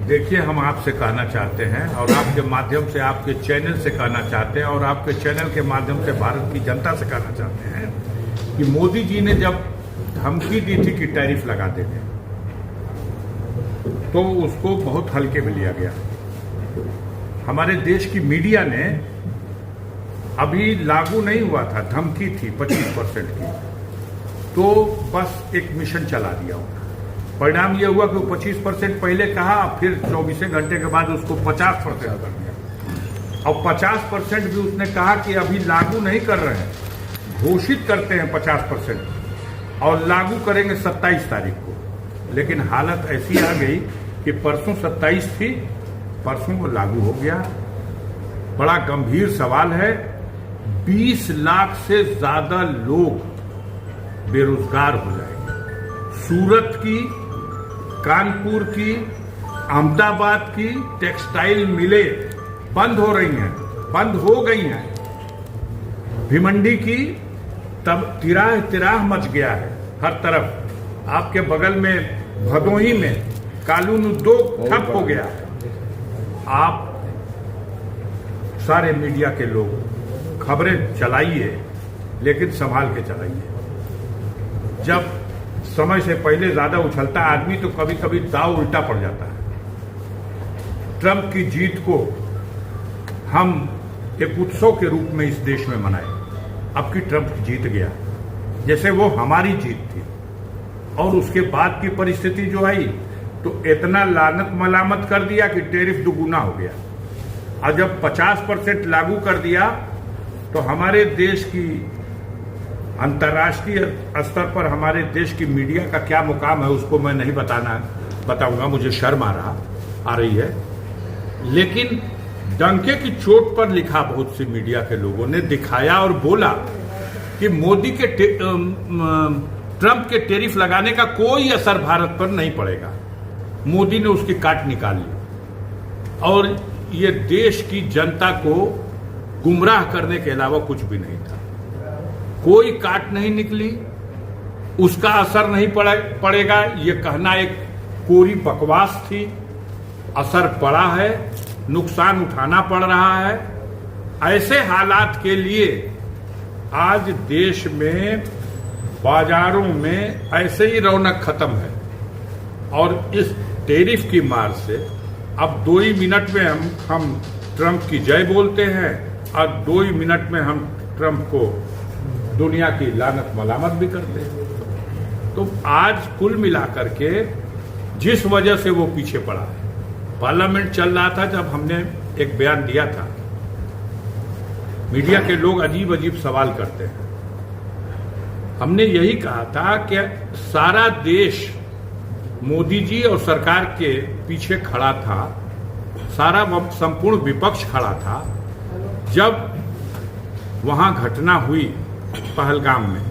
देखिए, हम आपसे कहना चाहते हैं और आपके माध्यम से आपके चैनल से कहना चाहते हैं और आपके चैनल के माध्यम से भारत की जनता से कहना चाहते हैं कि मोदी जी ने जब धमकी दी थी कि टैरिफ लगा देंगे तो उसको बहुत हल्के में लिया गया। हमारे देश की मीडिया ने अभी लागू नहीं हुआ था, धमकी थी 25% की, तो बस एक मिशन चला दिया उन्होंने। परिणाम यह हुआ कि 25% पहले कहा, फिर 24 घंटे के बाद उसको 50% कर दिया और 50% भी उसने कहा कि अभी लागू नहीं कर रहे हैं, घोषित करते हैं 50% और लागू करेंगे 27 तारीख को। लेकिन हालत ऐसी आ गई कि परसों 27 थी, परसों वो लागू हो गया। बड़ा गंभीर सवाल है। 20 लाख से ज्यादा लोग बेरोजगार हो जाएंगे। सूरत की, कानपुर की, अहमदाबाद की टेक्सटाइल मिलें बंद हो रही हैं, बंद हो गई हैं। भिवंडी की तब तिराह मच गया है हर तरफ। आपके बगल में भदोही में कानून उद्योग ठप हो गया है। आप सारे मीडिया के लोग खबरें चलाइए, लेकिन संभाल के चलाइए। जब समय से पहले ज्यादा उछलता आदमी तो कभी कभी दाव उल्टा पड़ जाता है। ट्रंप की जीत को हम एक उत्सव के रूप में इस देश में मनाए। अब की ट्रंप जीत गया, जैसे वो हमारी जीत थी। और उसके बाद की परिस्थिति जो आई तो इतना लानत मलामत कर दिया कि टैरिफ दुगुना हो गया। और जब 50% लागू कर दिया तो हमारे देश की अंतर्राष्ट्रीय स्तर पर हमारे देश की मीडिया का क्या मुकाम है उसको मैं नहीं बताऊंगा, मुझे शर्म आ रही है। लेकिन डंके की चोट पर लिखा बहुत सी मीडिया के लोगों ने दिखाया और बोला कि मोदी के ट्रंप के टैरिफ लगाने का कोई असर भारत पर नहीं पड़ेगा। मोदी ने उसकी काट निकाल ली और ये देश की जनता को गुमराह करने के अलावा कुछ भी नहीं था। कोई काट नहीं निकली, उसका असर नहीं पड़ेगा ये कहना एक कोरी बकवास थी। असर पड़ा है, नुकसान उठाना पड़ रहा है। ऐसे हालात के लिए आज देश में बाजारों में ऐसे ही रौनक खत्म है और इस टैरिफ की मार से अब 2 ही मिनट में हम ट्रंप की जय बोलते हैं और 2 ही मिनट में हम ट्रंप को दुनिया की लानत मलामत भी करते हैं। तो आज कुल मिलाकर के जिस वजह से वो पीछे पड़ा है, पार्लियामेंट चल रहा था जब हमने एक बयान दिया था, मीडिया के लोग अजीब अजीब सवाल करते हैं। हमने यही कहा था कि सारा देश मोदी जी और सरकार के पीछे खड़ा था, सारा संपूर्ण विपक्ष खड़ा था जब वहां घटना हुई पहलगाम में।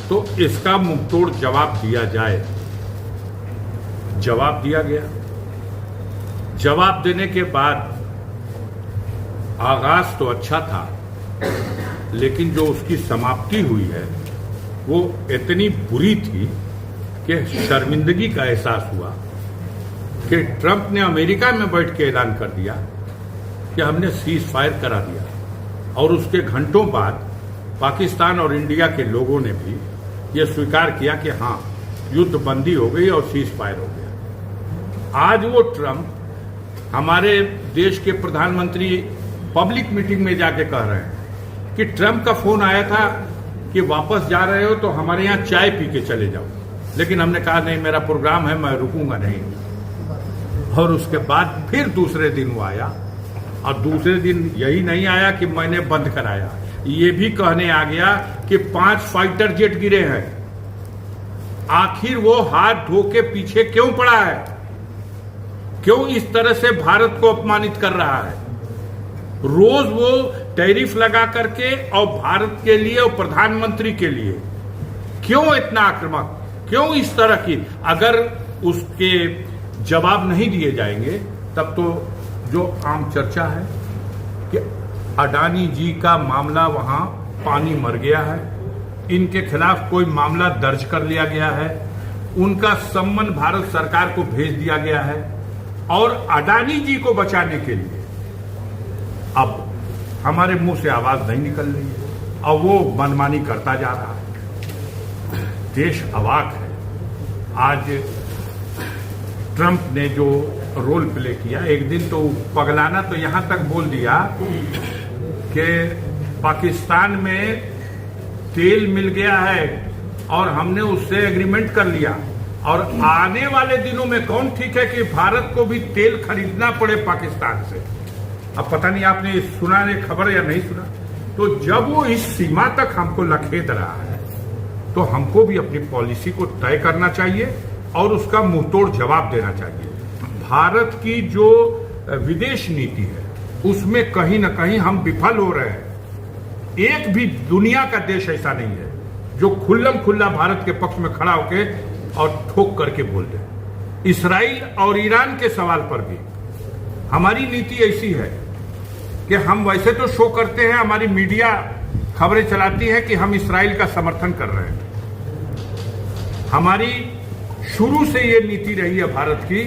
तो इसका मुंहतोड़ जवाब दिया जाए। जवाब दिया गया। जवाब देने के बाद आगाज तो अच्छा था, लेकिन जो उसकी समाप्ति हुई है वो इतनी बुरी थी कि शर्मिंदगी का एहसास हुआ कि ट्रंप ने अमेरिका में बैठ के ऐलान कर दिया कि हमने सीज फायर करा दिया और उसके घंटों बाद पाकिस्तान और इंडिया के लोगों ने भी यह स्वीकार किया कि हाँ, युद्ध बंदी हो गई और सीज फायर हो गया। आज वो ट्रंप हमारे देश के प्रधानमंत्री पब्लिक मीटिंग में जाके कह रहे हैं कि ट्रंप का फोन आया था कि वापस जा रहे हो तो हमारे यहाँ चाय पी के चले जाओ, लेकिन हमने कहा नहीं, मेरा प्रोग्राम है, मैं रुकूंगा नहीं। और उसके बाद फिर दूसरे दिन वो आया और दूसरे दिन यही नहीं आया कि मैंने बंद कराया, ये भी कहने आ गया कि 5 फाइटर जेट गिरे हैं। आखिर वो हाथ धो के पीछे क्यों पड़ा है? क्यों इस तरह से भारत को अपमानित कर रहा है? रोज वो टैरिफ लगा करके और भारत के लिए और प्रधानमंत्री के लिए क्यों इतना आक्रामक, क्यों इस तरह की? अगर उसके जवाब नहीं दिए जाएंगे तब तो जो आम चर्चा है कि अडानी जी का मामला वहां पानी मर गया है, इनके खिलाफ कोई मामला दर्ज कर लिया गया है, उनका सम्मन भारत सरकार को भेज दिया गया है और अडानी जी को बचाने के लिए अब हमारे मुंह से आवाज नहीं निकल रही है और वो मनमानी करता जा रहा है। देश अवाक है। आज ट्रंप ने जो रोल प्ले किया, एक दिन तो पगलाना तो यहां तक बोल दिया कि पाकिस्तान में तेल मिल गया है और हमने उससे एग्रीमेंट कर लिया और आने वाले दिनों में कौन ठीक है कि भारत को भी तेल खरीदना पड़े पाकिस्तान से। अब पता नहीं आपने सुना ये खबर या नहीं सुना। तो जब वो इस सीमा तक हमको लखेद रहा है तो हमको भी अपनी पॉलिसी को तय करना चाहिए और उसका मुंहतोड़ जवाब देना चाहिए। भारत की जो विदेश नीति है उसमें कहीं ना कहीं हम विफल हो रहे हैं। एक भी दुनिया का देश ऐसा नहीं है जो खुल्लम खुल्ला भारत के पक्ष में खड़ा होके और ठोक करके बोल दे। इसराइल और ईरान के सवाल पर भी हमारी नीति ऐसी है कि हम वैसे तो शो करते हैं, हमारी मीडिया खबरें चलाती है कि हम इसराइल का समर्थन कर रहे हैं। हमारी शुरू से ये नीति रही है भारत की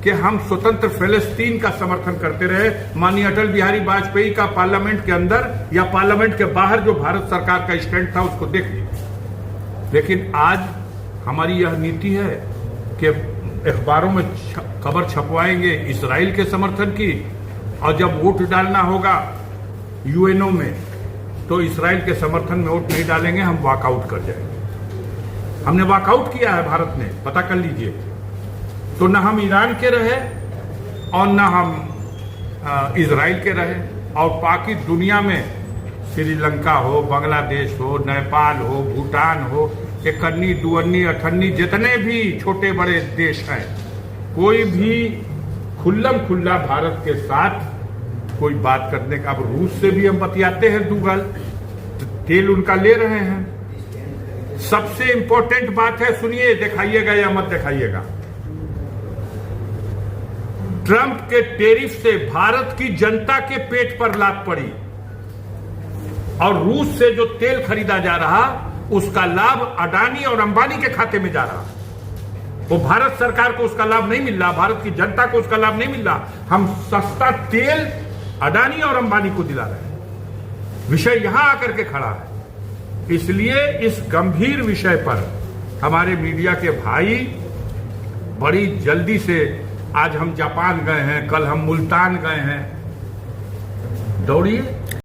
कि हम स्वतंत्र फिलिस्तीन का समर्थन करते रहे। माननीय अटल बिहारी वाजपेयी का पार्लियामेंट के अंदर या पार्लियामेंट के बाहर जो भारत सरकार का स्टैंड था उसको देख लीजिए। लेकिन आज हमारी यह नीति है कि अखबारों में खबर छपवाएंगे इसराइल के समर्थन की और जब वोट डालना होगा यूएनओ में तो इसराइल के समर्थन में वोट नहीं डालेंगे, हम वॉकआउट कर जाएंगे। हमने वॉकआउट किया है भारत ने, पता कर लीजिए। तो न हम ईरान के रहे और न हम इजराइल के रहे और बाकी दुनिया में श्रीलंका हो, बांग्लादेश हो, नेपाल हो, भूटान हो, इकन्नी, दुअन्नी, अठन्नी जितने भी छोटे बड़े देश हैं, कोई भी खुल्लम खुल्ला भारत के साथ कोई बात करने का। अब रूस से भी हम बतियाते हैं, दुगल तेल उनका ले रहे हैं। सबसे इंपॉर्टेंट बात है, सुनिए, दिखाइएगा या मत दिखाइएगा, ट्रंप के टैरिफ से भारत की जनता के पेट पर लात पड़ी और रूस से जो तेल खरीदा जा रहा उसका लाभ अडानी और अंबानी के खाते में जा रहा। वो भारत सरकार को उसका लाभ नहीं मिल रहा, भारत की जनता को उसका लाभ नहीं मिल रहा। हम सस्ता तेल अडानी और अंबानी को दिला रहे हैं। विषय यहां आकर के खड़ा है। इसलिए इस गंभीर विषय पर हमारे मीडिया के भाई बड़ी जल्दी से, आज हम जापान गए हैं, कल हम मुल्तान गए हैं, दौड़िए,